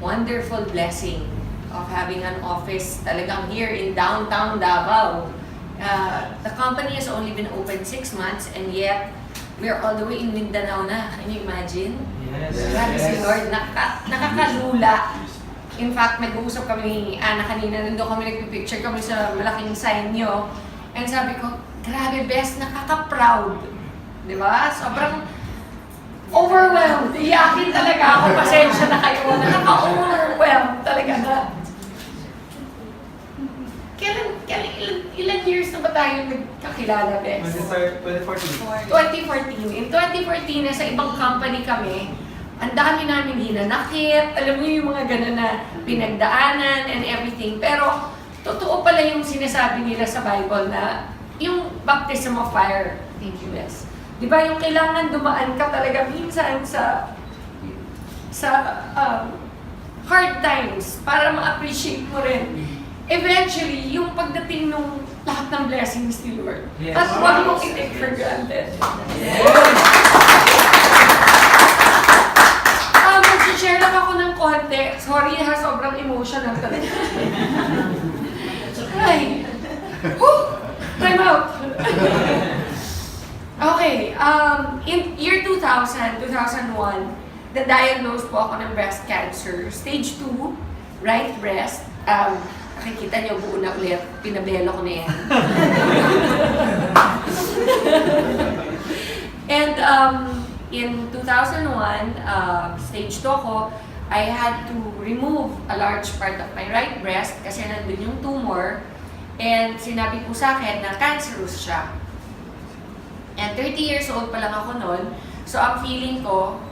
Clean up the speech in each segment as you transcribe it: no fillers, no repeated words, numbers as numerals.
wonderful blessing of having an office talagang here in downtown Davao. The company has only been open 6 months and yet we're all the way in Mindanao na. Can you imagine? Yes. Grabe si Lord, nakakalula. In fact, nag-uusap kami ni Ana kanina, nandun kami nagpipicture kami sa malaking sign nyo. And sabi ko, grabe best, nakaka-proud. Di ba? Sobrang overwhelmed. Iyakin talaga ako, pasensya na kayo. Nakaka-overwhelmed talaga na. Ilan years na ba tayo nagkakilala, Bes? 2014. 2014. In 2014, nasa ibang company kami, ang dami namin hinanakit, alam niyo yung mga gano'n na pinagdaanan and everything. Pero, totoo pala yung sinasabi nila sa Bible na yung baptism of fire. Thank you, Bes. Di ba yung kailangan dumaan ka talaga minsan sa hard times para ma-appreciate mo rin. Eventually, yung pagdating nung lahat ng blessings ni Lord. Yes. At huwag mong i-take for granted. Yes. Mag-share lang ako ng konti. Sorry ha, sobrang emotional talaga. Ay! Whew! Time out! Okay, in year 2000, 2001, na-diagnose po ako ng breast cancer. Stage 2, right breast. Nakikita niyo, buo na ulit. Pinabelo ko na yan. And in 2001, stage 2 ako, I had to remove a large part of my right breast kasi nandun yung tumor. And sinabi po sa akin na cancerous siya. And 30 years old pa lang ako noon. So ang feeling ko,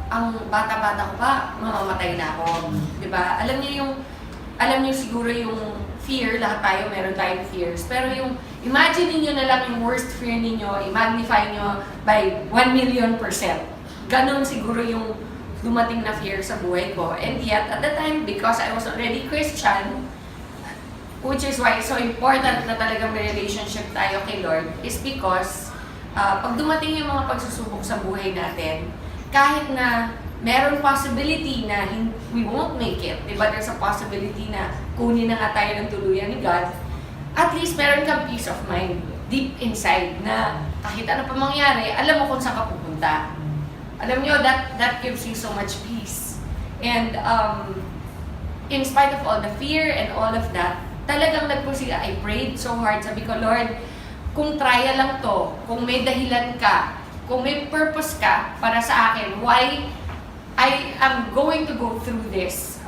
ang bata-bata ko pa, mamamatay na ako. Diba? Alam niyo siguro yung fear, lahat tayo, meron tayong fears. Pero yung, imagine niyo na lang yung worst fear ninyo, i-magnify nyo by 1,000,000%. Ganon siguro yung dumating na fear sa buhay ko. And yet, at the time, because I was already Christian, which is why it's so important na talagang may relationship tayo kay Lord, is because pag dumating yung mga pagsusubok sa buhay natin, kahit na meron possibility na we won't make it, diba? There's a possibility na kunin na nga tayo ng tuluyan ni God, at least meron kang peace of mind deep inside na kahit ano pa mangyari, alam mo kung saan ka pupunta. Alam nyo, that gives you so much peace. And in spite of all the fear and all of that, talagang nagpursige. I prayed so hard. Sabi ko, Lord, kung trial lang to, kung may dahilan ka, kung may purpose ka para sa akin, why I am going to go through this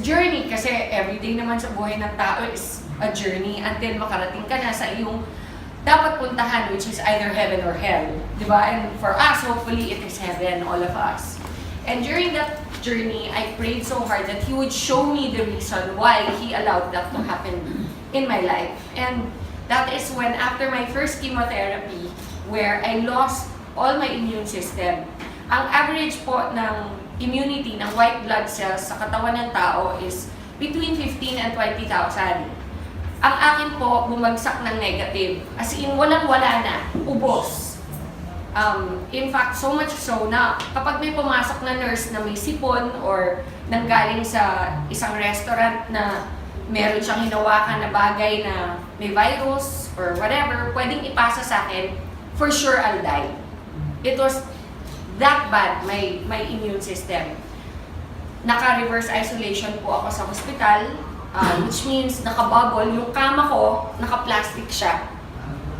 journey, kasi everyday naman sa buhay ng tao is a journey until makarating ka na sa iyong dapat puntahan, which is either heaven or hell. Diba? And for us, hopefully, it is heaven, all of us. And during that journey, I prayed so hard that He would show me the reason why He allowed that to happen in my life. And that is when, after my first chemotherapy, where I lost all my immune system, ang average po ng immunity ng white blood cells sa katawan ng tao is between 15 and 20,000. Ang akin po, bumagsak ng negative. As in, walang-wala na. Ubos. In fact, so much so na kapag may pumasok na nurse na may sipon or nanggaling sa isang restaurant na meron siyang hinawakan na bagay na may virus or whatever, pwedeng ipasa sa akin, for sure I'll die. It was that bad, my immune system. Naka-reverse isolation po ako sa hospital, which means naka-bubble. Yung kama ko, naka-plastic siya.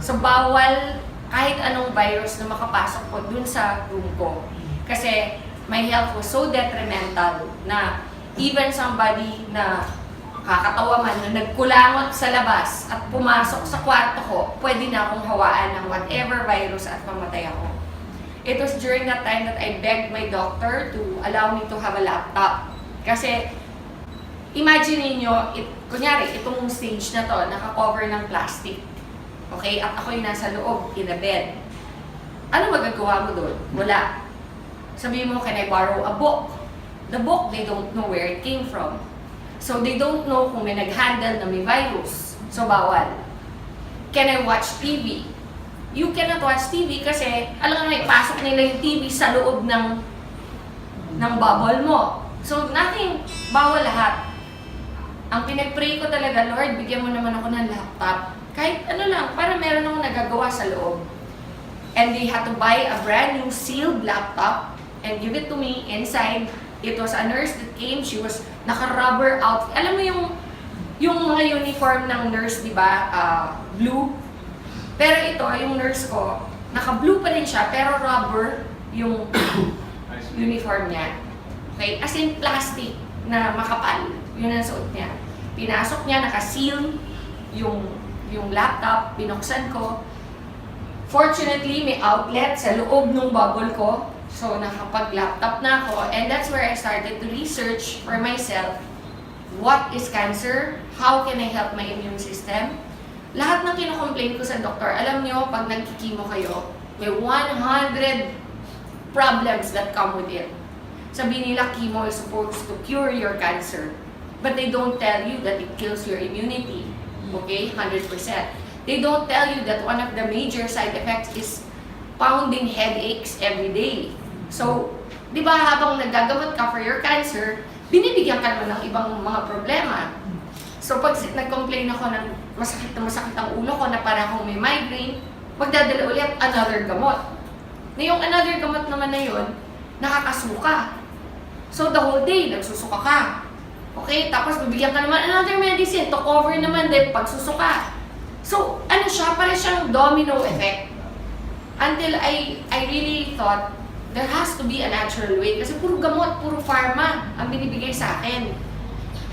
So, bawal kahit anong virus na makapasok po dun sa room ko. Kasi my health was so detrimental na even somebody na kakatawa man na nagkulangot sa labas at pumasok sa kwarto ko, pwede na akong hawaan ng whatever virus at mamatay ako. It was during that time that I begged my doctor to allow me to have a laptop. Kasi, imagine niyo, kunyari, itong stage na to, naka-cover ng plastic. Okay? At ako'y nasa loob, in a bed. Ano magagawa mo doon? Wala. Sabihin mo, can I borrow a book? The book, they don't know where it came from. So, they don't know kung may nag-handle na may virus. So, bawal. Can I watch TV? You cannot watch TV kasi, alam nga, ipasok nila yung TV sa loob ng bubble mo. So nothing, bawal lahat. Ang pinag-pray ko talaga, Lord, bigyan mo naman ako ng laptop. Kahit ano lang, para meron akong nagagawa sa loob. And they had to buy a brand new sealed laptop and give it to me inside. It was a nurse that came, she was naka-rubber outfit. Alam mo yung mga uniform ng nurse, di ba? Blue. Pero ito, yung nurse ko, naka-blue pa rin siya, pero rubber yung uniform niya. Okay? As in plastic na makapal. Yun ang suot niya. Pinasok niya, naka-seal yung laptop, binuksan ko. Fortunately, may outlet sa loob ng bubble ko. So, nakapag-laptop na ako. And that's where I started to research for myself. What is cancer? How can I help my immune system? Lahat ng kinocomplain ko sa doktor, alam nyo, pag nagkikimo kayo, may 100 problems that come with it. Sabi nila, chemo is supposed to cure your cancer. But they don't tell you that it kills your immunity. Okay? 100%. They don't tell you that one of the major side effects is pounding headaches every day. So, di ba habang nagagamot ka for your cancer, binibigyan ka naman ng ibang mga problema. So, pag nag-complain ako ng masakit ang ulo ko na para akong may migraine, magdadala ulit another gamot. Na yung another gamot naman na yun, nakakasuka. So, the whole day, nagsusuka ka. Okay? Tapos, bibigyan ka naman another medicine to cover naman din pagsusuka. So, ano siya? Parang siyang domino effect. Until I really thought, there has to be a natural way. Kasi puro gamot, puro pharma ang binibigay sa akin.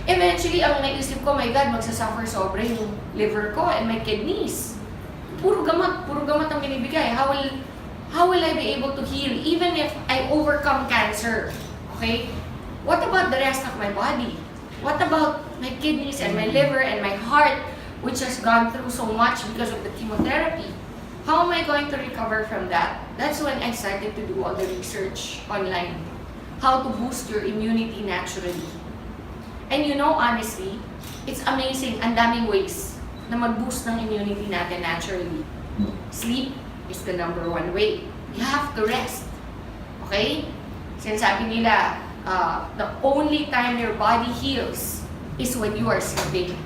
Eventually, ang naisip ko, my God, magsasuffer sobra yung liver ko and my kidneys. Puro gamot ang binibigay. How will I be able to heal even if I overcome cancer? Okay? What about the rest of my body? What about my kidneys and my liver and my heart, which has gone through so much because of the chemotherapy? How am I going to recover from that? That's when I started to do all the research online. How to boost your immunity naturally. And you know, honestly, it's amazing. Ang daming ways na mag-boost ng immunity natin naturally. Sleep is the number one way. You have to rest. Okay? Sinasabi nila, the only time your body heals is when you are sleeping.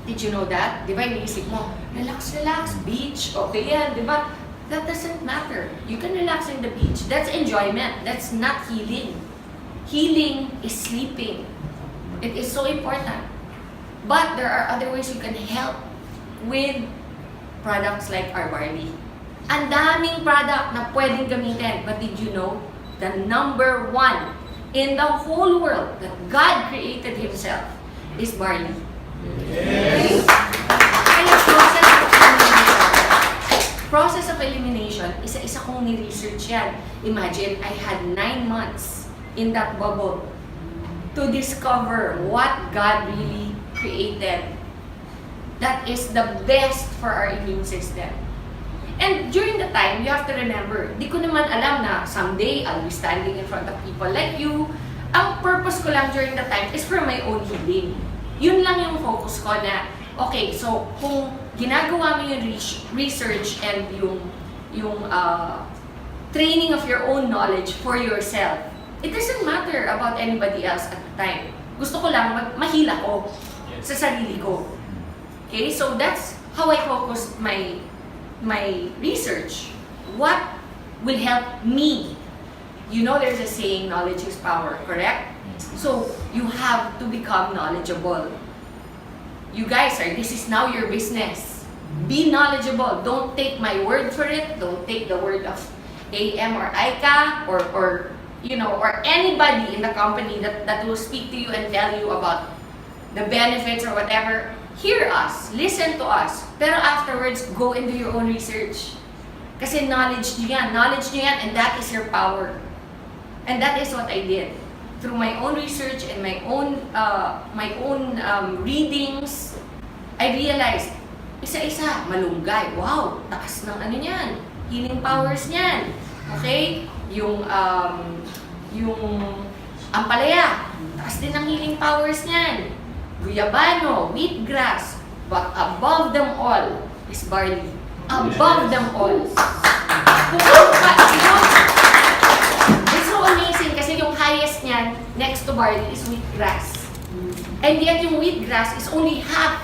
Did you know that? Di ba, iniisip mo, relax, beach, okay yan, di ba? That doesn't matter. You can relax in the beach. That's enjoyment. That's not healing. Healing is sleeping. It is so important. But there are other ways you can help with products like our Barley. Ang daming product na pwedeng gamitin. But did you know, the number one in the whole world that God created Himself is Barley. Okay? Kaya process of elimination, isa-isa kong ni-research yan. Imagine, I had 9 months in that bubble to discover what God really created that is the best for our immune system. And during the time, you have to remember, di ko naman alam na someday I'll be standing in front of people like you. Ang purpose ko lang during the time is for my own healing. Yun lang yung focus ko na, okay, so kung ginagawa mo yung research and yung training of your own knowledge for yourself, it doesn't matter about anybody else at the time. Gusto ko lang mahila ko sa sarili ko. Okay, so that's how I focused my research. What will help me? You know, there's a saying, knowledge is power, correct? So, you have to become knowledgeable. You guys, this is now your business. Be knowledgeable. Don't take my word for it. Don't take the word of IAM or ICA or anybody in the company that will speak to you and tell you about the benefits or whatever. Hear us. Listen to us. Pero afterwards, go into your own research. Kasi knowledge nyo yan. Knowledge nyo yan, and that is your power. And that is what I did. Through my own research and my own readings, I realized, isa-isa, malunggay. Wow, taas ng ano niyan. Healing powers niyan. Okay? Yung ampalaya, taas din ng healing powers niyan. Guyabano, wheatgrass, but above them all is barley. Above them all. It's so amazing kasi yung highest niyan, yan next to barley is wheatgrass. And yet yung wheatgrass is only half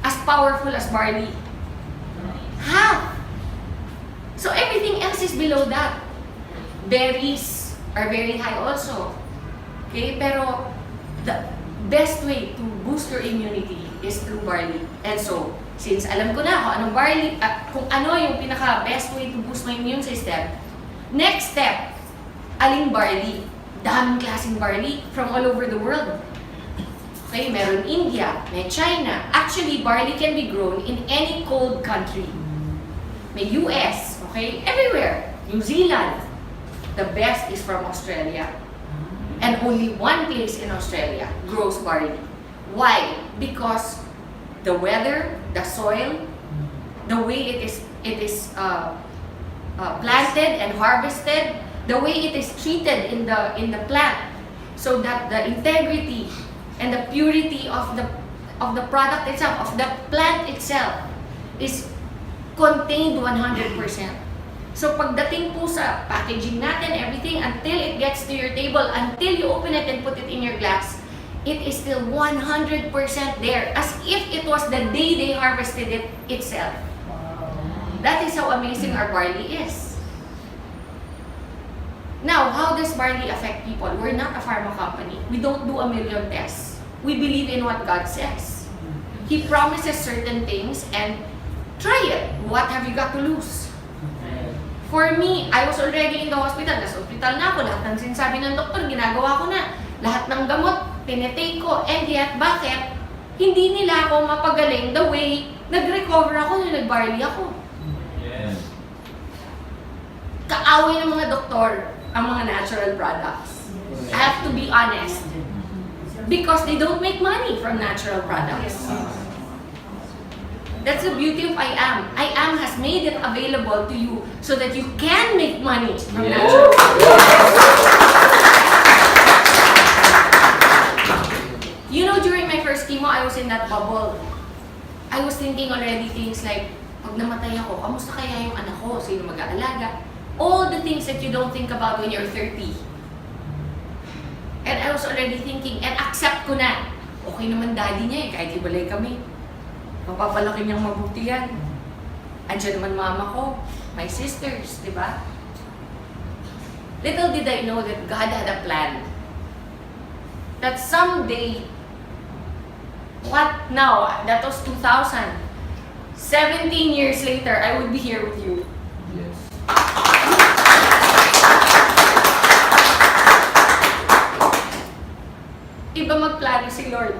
as powerful as barley. Half! So everything else is below that. Berries are very high also. Okay, pero the best way to boost your immunity is through barley. And so, since alam ko na kung anong barley, kung ano yung pinaka-best way to boost my immune system, next step, aling barley? Daming klaseng barley from all over the world. Okay, meron India, may China. Actually, barley can be grown in any cold country. May US, okay, everywhere. New Zealand. The best is from Australia. And only one place in Australia grows barley. Why? Because the weather, the soil, the way it is planted and harvested, the way it is treated in the plant, so that the integrity and the purity of the product itself, of the plant itself, is contained 100%. So pagdating po sa packaging natin, everything, until it gets to your table, until you open it and put it in your glass, it is still 100% there, as if it was the day they harvested it itself. That is how amazing our barley is. Now, how does barley affect people? We're not a pharma company. We don't do a million tests. We believe in what God says. He promises certain things, and try it. What have you got to lose? For me, I was already in the hospital. Nasa hospital na ako. Lahat ng sinasabi ng doktor, ginagawa ko na. Lahat ng gamot, tinetake ko. And yet, bakit? Hindi nila ako mapagaling the way nag-recover ako nung nag-barley ako. Yes. Kaaway ng mga doktor ang mga natural products. I have to be honest. Because they don't make money from natural products. That's the beauty of IAM. IAM has made it available to you so that you can make money from natural products. You know, during my first chemo, I was in that bubble. I was thinking already things like, pag namatay ako, kamusta kaya yung anak ko? Sino mag-aalaga? All the things that you don't think about when you're 30. And I was already thinking, and accept ko na, okay naman daddy niya eh, kahit hibalay kami. Mapapalaki niyang mabuti yan. Andiyan naman mama ko, my sisters, di ba? Little did I know that God had a plan. That someday, what now? That was 2000. 17 years later, I would be here with you. Yes. Iba magplano si Lord.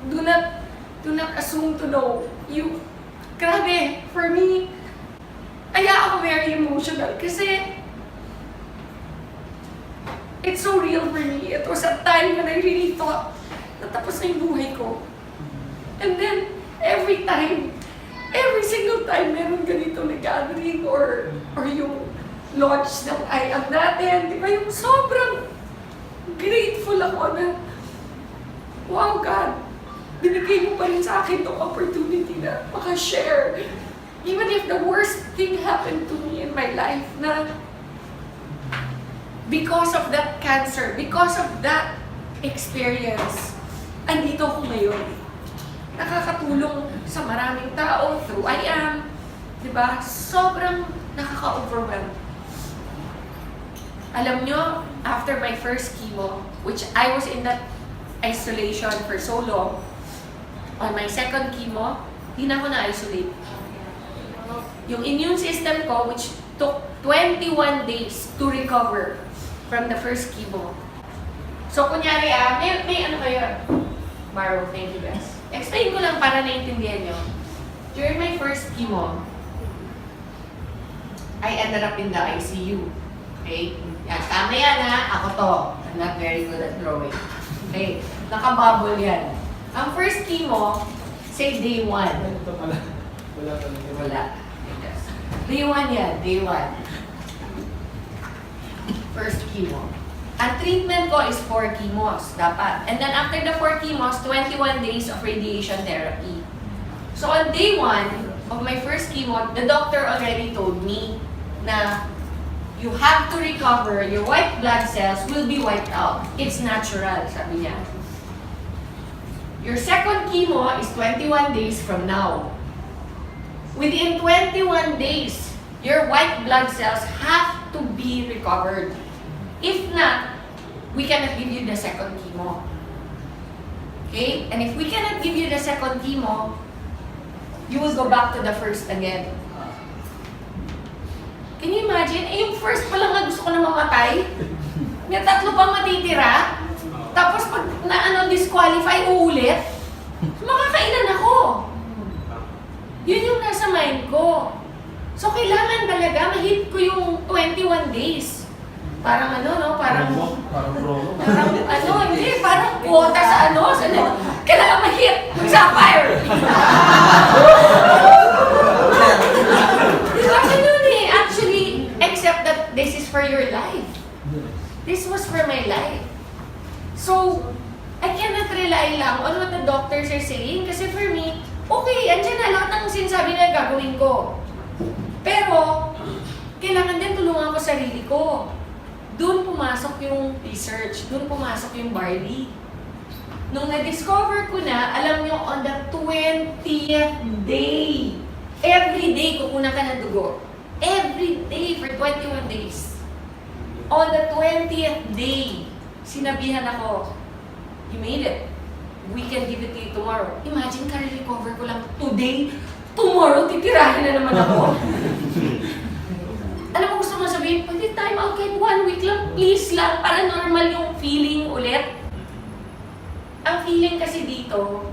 Do not assume to know. Grabe, for me, kaya ako very emotional kasi it's so real for me. It was a time when I really thought natapos na yung buhay ko. And then, every single time meron ganito na gathering or yung launch ng IAM natin, di ba, yung sobrang grateful ako na, wow God, binigay mo pa rin sa akin itong opportunity na maka-share. Even if the worst thing happened to me in my life na because of that cancer, because of that experience, andito ako ngayon. Nakakatulong sa maraming tao through IAM. Diba? Sobrang nakaka-overwhelm. Alam nyo, after my first chemo, which I was in that isolation for so long, on my second chemo, di na ako na-isolate. Yung immune system ko, which took 21 days to recover from the first chemo. So, kunyari, may ano kayo? Maro, thank you guys. Explain ko lang para naiintindihan nyo. During my first chemo, I ended up in the ICU. Okay? Yan, tama yan ha. Ako to. I'm not very good at drawing. Okay? Nakabubble yan. Ang first chemo, say day 1. Ito pala. Wala pala. Wala. Day 1 yan. Day 1. First chemo. Ang treatment ko is 4 chemos, dapat. And then after the 4 chemos, 21 days of radiation therapy. So on day 1 of my first chemo, the doctor already told me na you have to recover, your white blood cells will be wiped out. It's natural, sabi niya. Your second chemo is 21 days from now. Within 21 days, your white blood cells have to be recovered. If not, we cannot give you the second chemo. Okay? And if we cannot give you the second chemo, you will go back to the first again. Can you imagine? Eh, yung first pa lang na gusto ko na mamatay. May tatlo pang matitira. Tapos pag disqualify, uulit. Makakailan ako. Yun yung nasa mind ko. So, kailangan talaga ma-hit ko yung 21 days. Parang parang hindi, parang quota sa kailangan ma-hit, mag-sapphire. Actually, except that this is for your life. This was for my life. So, I cannot rely lang on what the doctors are saying kasi for me, okay, andyan na lahat ng sinasabi na gagawin ko. Pero, kailangan din tulungan ko sarili ko. Doon pumasok yung research, doon pumasok yung Barley. Nung na-discover ko na, alam nyo, on the 20th day, every day kukunan ka ng dugo. Every day for 21 days. On the 20th day, sinabihan ako, you made it. We can give it to you tomorrow. Imagine, ka-recover ko lang today. Tomorrow, titirahin na naman ako. Alam mo, gusto mo sabihin, pwede time out kahit 1 week lang, please lang, para normal yung feeling ulit. Ang feeling kasi dito,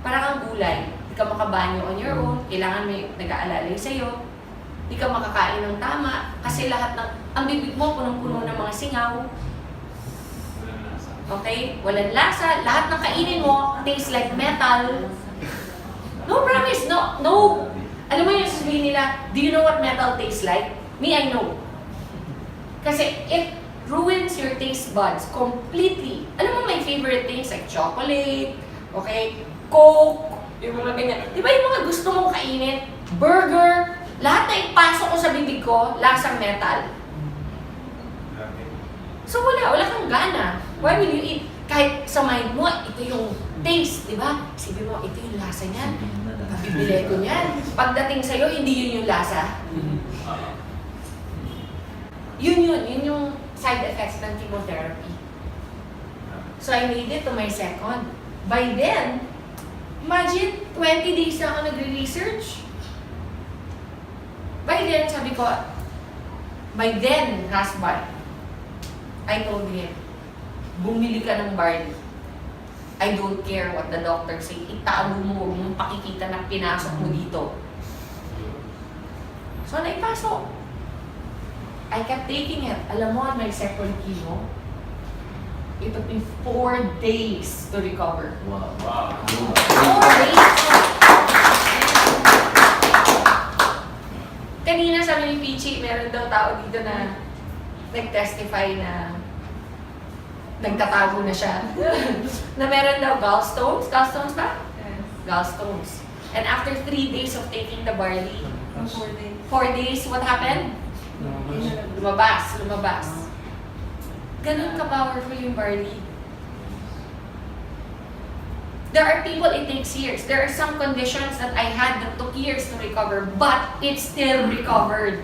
parang ang gulay. Hindi ka makabanyo on your own, kailangan may nag-aalalay sa'yo. Hindi ka makakain ng tama, kasi lahat ng, ang bibig mo, punong-puno ng mga singaw. Okay? Walang lasa. Lahat ng kainin mo, tastes like metal. No, promise. No. Alam mo yung sasabihin nila, do you know what metal tastes like? Me, I know. Kasi it ruins your taste buds completely. Alam mo, my favorite things like chocolate, okay, Coke, yung mga ganyan. Di ba yung mga gusto mong kainin? Burger, lahat na ipasok ko sa bibig ko, lasang metal. So wala kang gana. Why will you eat? Kahit sa mind mo, ito yung taste, di ba? Sabi mo, ito yung lasa niyan. Bibili ko niyan. Pagdating sa'yo, hindi yun yung lasa. Yun yung side effects ng chemotherapy. So I made it to my second. By then, imagine, 20 days na ako nagre-research. By then, sabi ko, by then, husband, I told him, bumili ka ng Barley. I don't care what the doctor say. Itago mo, huwag mong pakikita na pinasok mo dito. So, naipasok. I kept taking it. Alam mo, on my second chemo, it took me 4 days to recover. Wow. 4 days! Kanina sabi ni Pichi, meron daw tao dito na nag-testify na nagtatago na siya. Na meron daw gallstones. Gallstones ba? Yes. Gallstones. And after 3 days of taking the Barley, 4 days. 4 days, what happened? Lumabas. Ganun ka-powerful yung Barley. There are people it takes years. There are some conditions that I had that took years to recover, but it still recovered.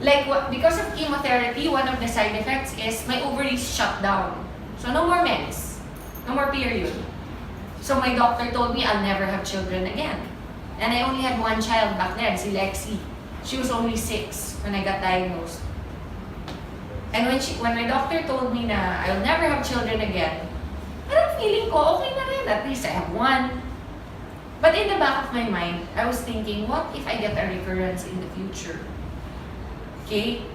Like, because of chemotherapy, one of the side effects is my ovaries shut down. So no more mens. No more period. So my doctor told me I'll never have children again. And I only had one child back then, si Lexi. She was only 6 when I got diagnosed. And when my doctor told me na I'll never have children again, parang feeling ko, okay na rin. At least I have one. But in the back of my mind, I was thinking, what if I get a recurrence in the future? Okay?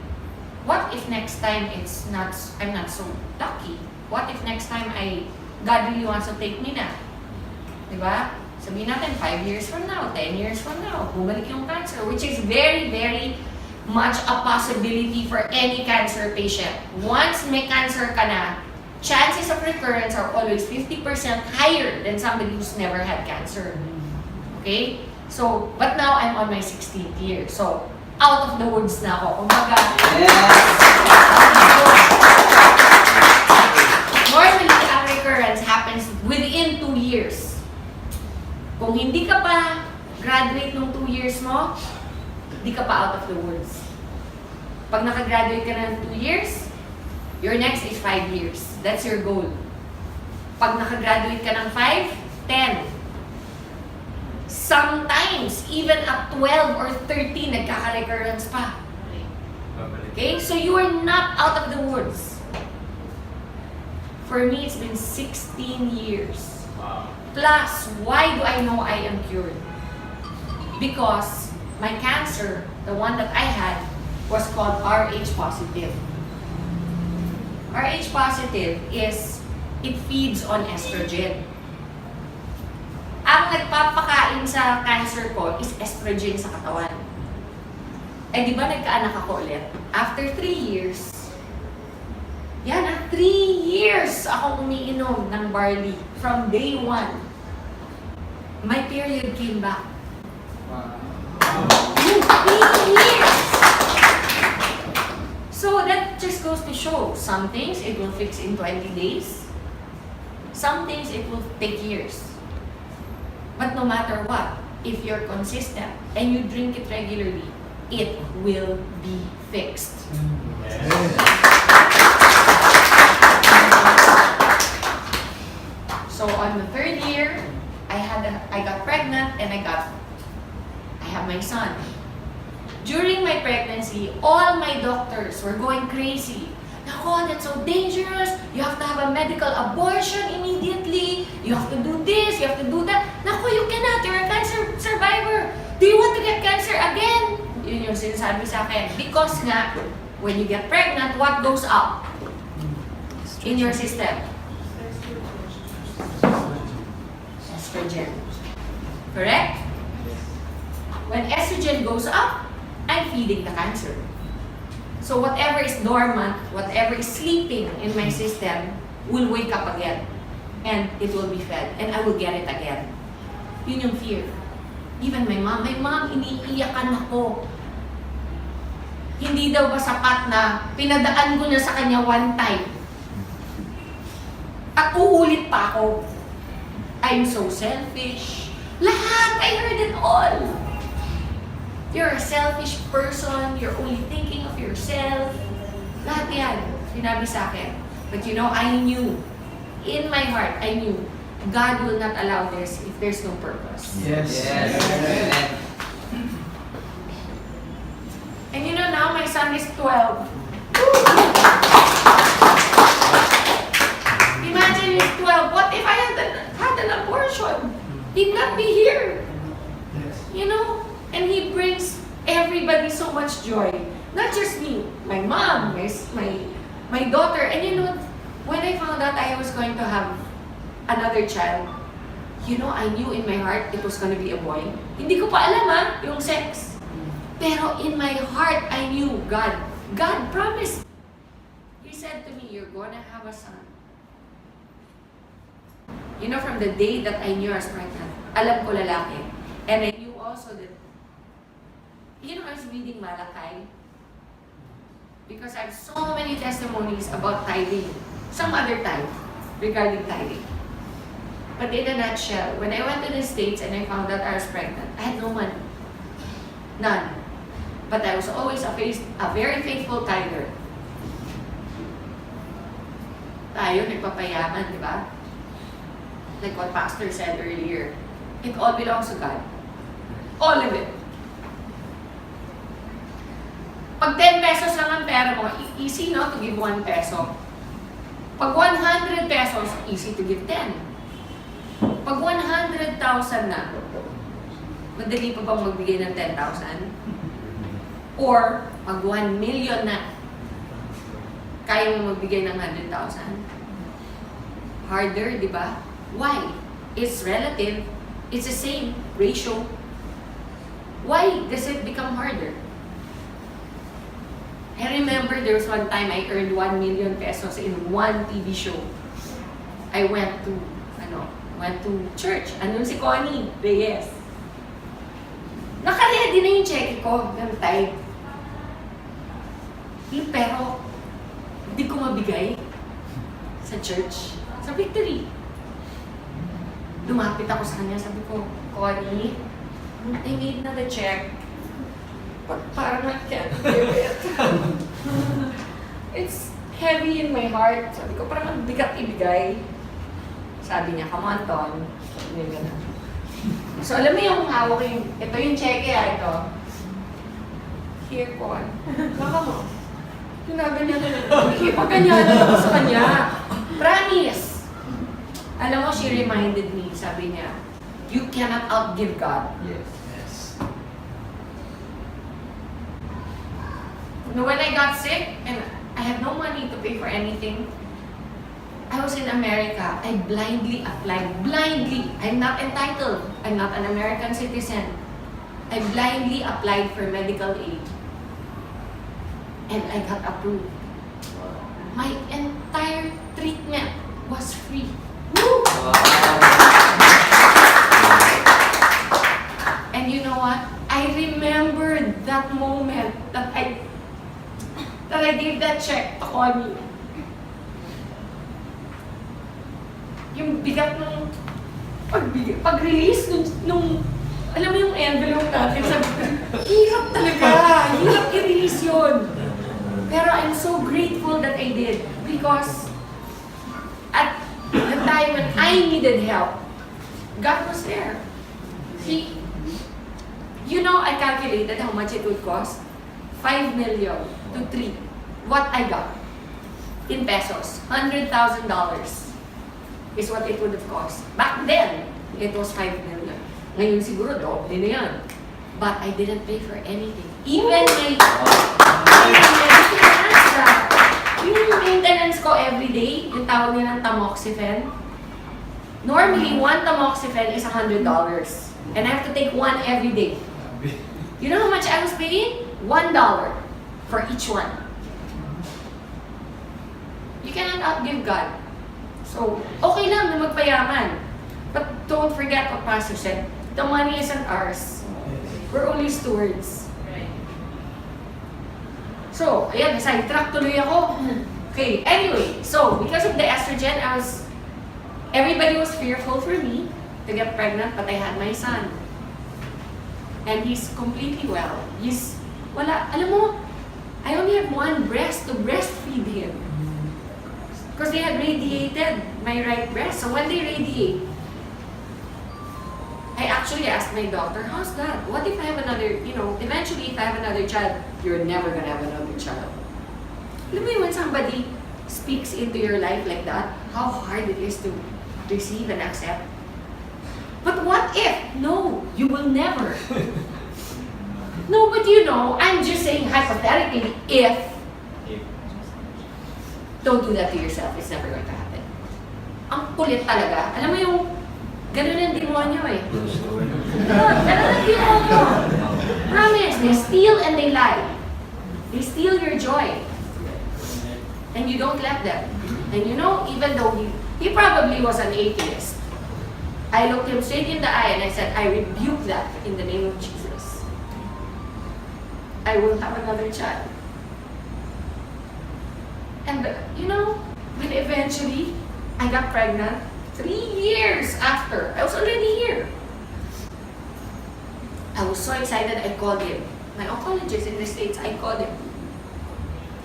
What if next time I'm not so lucky? What if next time God really wants to take me na? Diba? Sabihin natin, 5 years from now, 10 years from now, bumalik yung cancer, which is very, very much a possibility for any cancer patient. Once may cancer ka na, chances of recurrence are always 50% higher than somebody who's never had cancer. Okay? So, but now I'm on my 16th year. So, out of the woods na ako. Kumbaga, normally, ang recurrence happens within 2 years. Kung hindi ka pa graduate nung 2 years mo, hindi ka pa out of the woods. Pag nakagraduate ka na ng 2 years, your next is 5 years. That's your goal. Pag nakagraduate ka ng 5, 10. Sometimes, even at 12 or 13, nagkaka-recurrence pa. Okay? So you are not out of the woods. For me, it's been 16 years. Wow. Plus, why do I know I am cured? Because my cancer, the one that I had, was called Rh positive. Rh positive is, it feeds on estrogen. Ang nagpapakain sa cancer ko is estrogen sa katawan. Eh di ba nagkaanak ako ulit? After 3 years, 3 years akong umiinom ng barley from day 1. My period came back. Wow. 3 years! So that just goes to show, some things it will fix in 20 days. Some things it will take years. But no matter what, if you're consistent and you drink it regularly, it will be fixed. So on the 3rd year, I got pregnant and I have my son. During my pregnancy, all my doctors were going crazy. Nako, that's so dangerous. You have to have a medical abortion immediately. You have to do this, you have to do that. Nako, you cannot. You're a cancer survivor. Do you want to get cancer again? Yun yung sinasabi sa akin. Because nga, when you get pregnant, what goes up in your system? Estrogen. Correct? When estrogen goes up, I'm feeding the cancer. So whatever is dormant, whatever is sleeping in my system will wake up again. And it will be fed. And I will get it again. Yun yung fear. Even my mom, iniiyakan ako. Hindi daw ba sapat na pinadaan ko na sa kanya one time? At uulit pa ako. I'm so selfish. Lahat! I heard it all. You're a selfish person. You're only thinking of yourself. Lahat yan. Sinabi sa akin. But you know, I knew. In my heart, I knew. God will not allow this if there's no purpose. Yes. And you know, now my son is 12. Imagine he's 12. What if I had an abortion? He'd not be here. You know? And he brings everybody so much joy. Not just me, my mom, my daughter. And you know, when I found out I was going to have another child, you know, I knew in my heart it was going to be a boy. Hindi ko pa alam yung sex. Pero in my heart, I knew God promised. He said to me, you're going to have a son. You know, from the day that I knew I was pregnant, alam ko lalaki. And I knew also that, you know, I was reading Malakay. Because I have so many testimonies about tithing. Some other time regarding tithing. But in a nutshell, when I went to the States and I found out I was pregnant, I had no money. None. But I was always a very faithful tither. Tayo, nagpapayaman, di ba? Like what Pastor said earlier. It all belongs to God. All of it. Pag 10 pesos lang ang pera mo, easy no to give 1 peso. Pag 100 pesos, easy to give 10. Pag 100,000 na, madali pa bang magbigay ng 10,000? Or, pag 1 million na, kaya mo magbigay ng 100,000? Harder, di ba? Why? It's relative. It's the same ratio. Why does it become harder? I remember there was one time I earned 1 million pesos in one TV show. I went to church. Andun si Connie Reyes. Naka-ready na yung check ko ng tithe. Pero, hindi ko mabigay sa church. Sa Victory. Lumapit ako sa kanya, sabi ko, Connie, I made na the check. But parang I can't give it. It's heavy in my heart. Sabi ko, parang ang bigat ibigay. Sabi niya, come on, Ton. Sabi niya gano'n. So, alam mo yung hawak yung, ito yung cheque, ito. Here, Con. Baka mo. Ginaganyan na lang. Ipaganyanan ako sa kanya. Promise. Alam mo, she reminded me, sabi niya, you cannot outgive God. Yes. When I got sick and I had no money to pay for anything, I was in America. I blindly applied. Blindly. I'm not entitled. I'm not an American citizen. I blindly applied for medical aid. And I got approved. My entire treatment was free. Woo! And you know what? I remembered that moment that I gave that check to Connie. Yung bigat ng pag-release nung alam mo yung envelope natin, sabi ko, hirap talaga, hirap i-release yun. Pero I'm so grateful that I did because at the time when I needed help, God was there. I calculated how much it would cost. 5 million to 3. What I got in pesos, $100,000 is what it would have cost. Back then, it was 5 million. Ngayon siguro, doble na yan. But I didn't pay for anything. Even my yung maintenance ko every day, yung tawag nila ng tamoxifen. Normally, one tamoxifen is $100. And I have to take one every day. You know how much I was paying? $1 for each one. You cannot outgive God. So, okay lang na magpayaman. But don't forget what Pastor said. The money isn't ours. We're only stewards. So, ayan, sidetrack tuloy ako. Okay, anyway, so because of the estrogen, everybody was fearful for me to get pregnant, but I had my son. And he's completely well. Alam mo, I only have one breast to breastfeed him. Because they had radiated my right breast. So when they radiate, I actually asked my doctor, how's that? What if I have another, eventually if I have another child, you're never gonna have another child. Alam mo when somebody speaks into your life like that, how hard it is to receive and accept. But what if? No, you will never. No, but I'm just saying hypothetically, if. Don't do that to yourself. It's never going to happen. Ang kulit talaga. Alam mo yung ganun ang demonyo eh. Ganun ang demonyo. Promise, they steal and they lie. They steal your joy. And you don't let them. And even though he probably was an atheist, I looked him straight in the eye and I said, I rebuke that in the name of Jesus. I will have another child. And when eventually I got pregnant, 3 years after, I was already here. I was so excited, I called him. My oncologist in the States, I called him.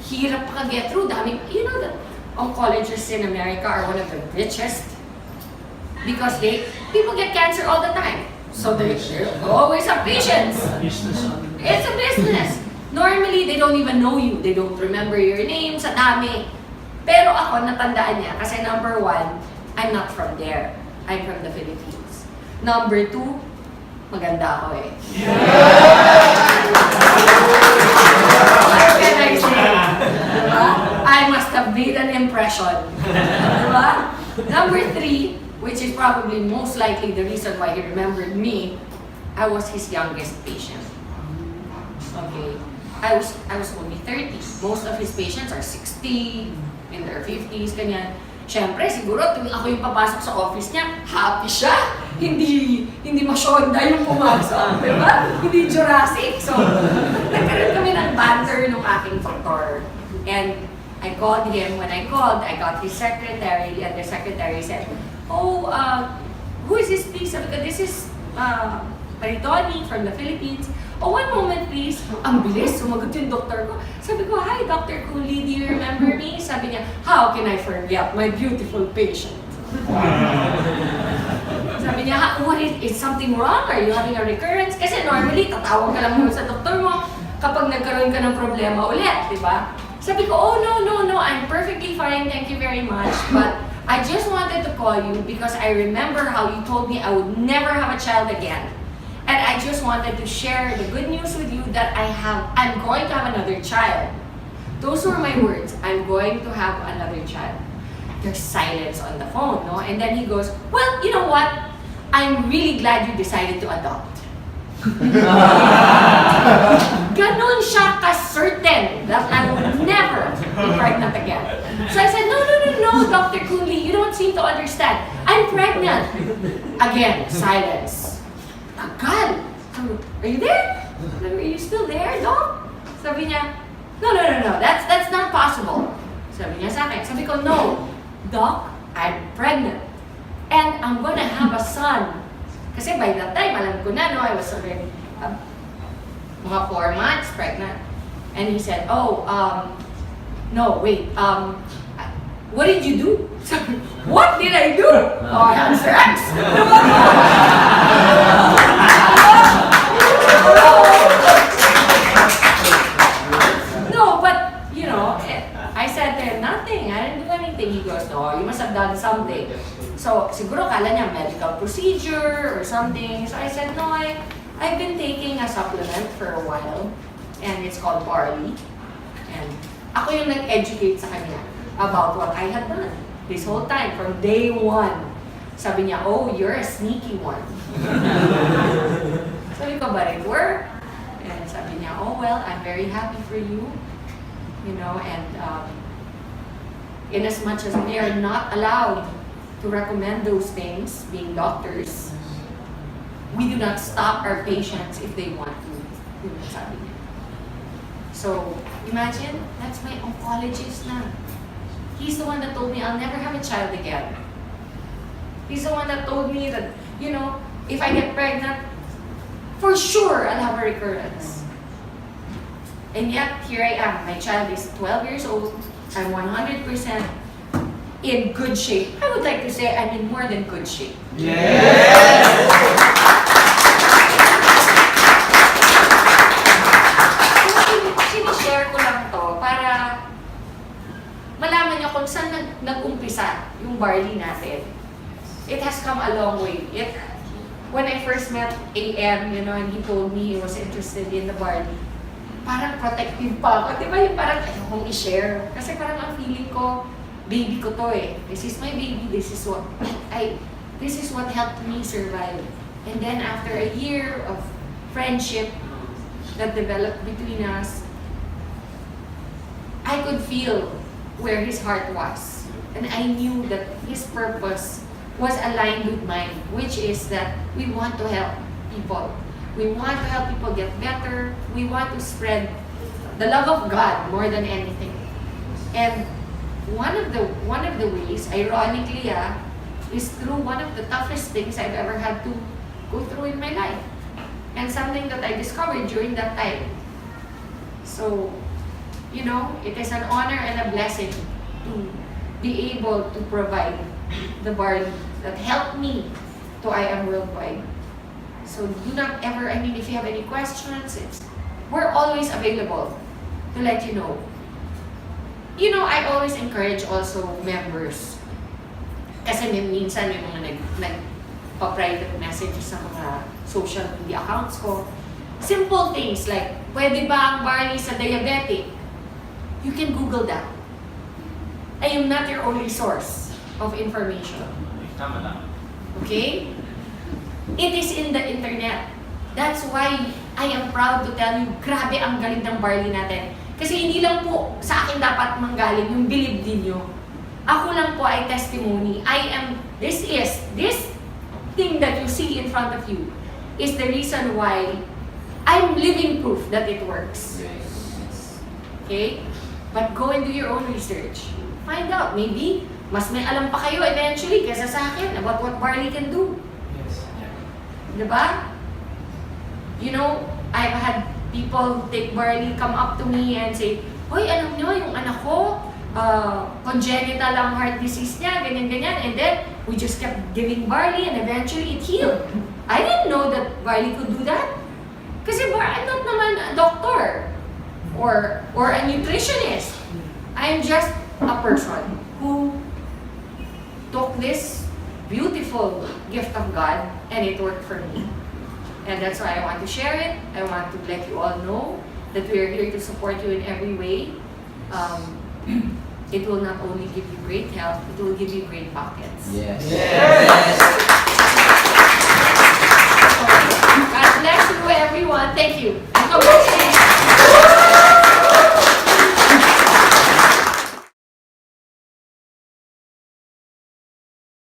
Hirap pa get through. That oncologists in America are one of the richest. Because people get cancer all the time. So they always have patients. It's a business. Normally, they don't even know you. They don't remember your name sa dami. Pero ako, natandaan niya. Kasi number 1, I'm not from there. I'm from the Philippines. Number 2, maganda ako eh. What can I say? Diba? I must have made an impression. Diba? Number 3, which is probably most likely the reason why he remembered me, I was his youngest patient. Okay. I was only 30. Most of his patients are 60, in their 50s, ganyan. Siyempre, siguro, tuwing ako yung papasok sa office niya, happy siya. hindi masyonda yung pumasok, di ba? Hindi Jurassic. So, nagkaroon kami ng banter nung aking doktor. And I called him. When I called, I got his secretary, and the secretary said, "Oh, who is this, please?" Sabi ko, "This is Maritoni from the Philippines." "Oh, one moment, please." Ang bilis, sumagot yung doktor ko. Sabi ko, "Hi, Dr. Cooley, do you remember me?" Sabi niya, "How can I forget my beautiful patient?" Sabi niya, "What is something wrong? Are you having a recurrence?" Kasi normally, tatawag ka lang muna sa doktor mo kapag nagkaroon ka ng problema ulit, di ba? Sabi ko, "Oh, no, I'm perfectly fine, thank you very much. But I just wanted to call you because I remember how you told me I would never have a child again. And I just wanted to share the good news with you that I'm going to have another child." Those were my words, "I'm going to have another child." There's silence on the phone, no? And then he goes, "Well, you know what? I'm really glad you decided to adopt." Ganon siya ka-certain that I would never be pregnant again. So I said, no, Dr. Cooley, you don't seem to understand. I'm pregnant. Again, silence. Tagal. Are you there? Are you still there, Doc? Sabi niya, no, that's not possible. Sabi niya sa akin. Sabi ko, "No, Doc, I'm pregnant. And I'm gonna have a son." Kasi by that time, alam ko na, no, I was already mga 4 months pregnant. And he said, "Oh, no, wait, what did you do?" Sabi, "What did I do?" "Oh, I had sex." No, but, you know, I said to him, "Nothing, I didn't do anything." He goes, "No, you must have done something." So, siguro kala niya medical procedure or something. So I said, "No, I've been taking a supplement for a while, and it's called Barley." And ako yung nag-educate sa kanya about what I had done this whole time, from day one. Sabi niya, "Oh, you're a sneaky one." Sabi ko, "But it worked." And sabi niya, "Oh, well, I'm very happy for you." You know, and in as much as we are not allowed to recommend those things, being doctors, we do not stop our patients if they want to. Sabi niya. So, imagine, that's my oncologist na. He's the one that told me I'll never have a child again. He's the one that told me that, you know, if I get pregnant, for sure I'll have a recurrence. And yet, here I am. My child is 12 years old. I'm 100% in good shape. I would like to say I'm in more than good shape. Yes! Sinishare ko lang to para malaman niyo kung saan nag-umpisa yung barley natin. It has come a long way. When I first met IAM, you know, and he told me he was interested in the barley, parang protective pa ako. Di ba yung parang ayokong i-share? Kasi parang ang feeling ko, baby ko to eh. This is my baby. This is what helped me survive. And then after a year of friendship that developed between us, I could feel where his heart was. And I knew that his purpose was aligned with mine, which is that we want to help people. We want to help people get better. We want to spread the love of God more than anything. And one of the ways, ironically, is through one of the toughest things I've ever had to go through in my life. And something that I discovered during that time. So, you know, it is an honor and a blessing to be able to provide the barley that helped me to IAM Worldwide. So do not ever, I mean, if you have any questions, we're always available to let you know. You know, I always encourage also members. Kasi minsan yung mga nagpa-private messages sa mga social media accounts ko. Simple things like, pwede ba ang barley sa diabetic? You can Google that. I am not your only source of information. Tama lang. Okay? It is in the internet. That's why I am proud to tell you, grabe ang galing ng barley natin. Kasi hindi lang po sa akin dapat manggaling yung believe din nyo. Ako lang po ay testimony. This thing that you see in front of you is the reason why I'm living proof that it works. Okay? But go and do your own research. Find out. Maybe, mas may alam pa kayo eventually kaysa sa akin about what barley can do. Yes. Diba? You know, I've had people take barley come up to me and say, "Hoy, alam nyo, yung anak ko, congenital ang heart disease niya, ganyan-ganyan." And then, we just kept giving barley and eventually it healed. I didn't know that barley could do that. Kasi I'm not naman a doctor or a nutritionist. I'm just a person who took this beautiful gift of God and it worked for me. And that's why I want to share it. I want to let you all know that we are here to support you in every way. It will not only give you great health, it will give you great pockets. Yes. Yes.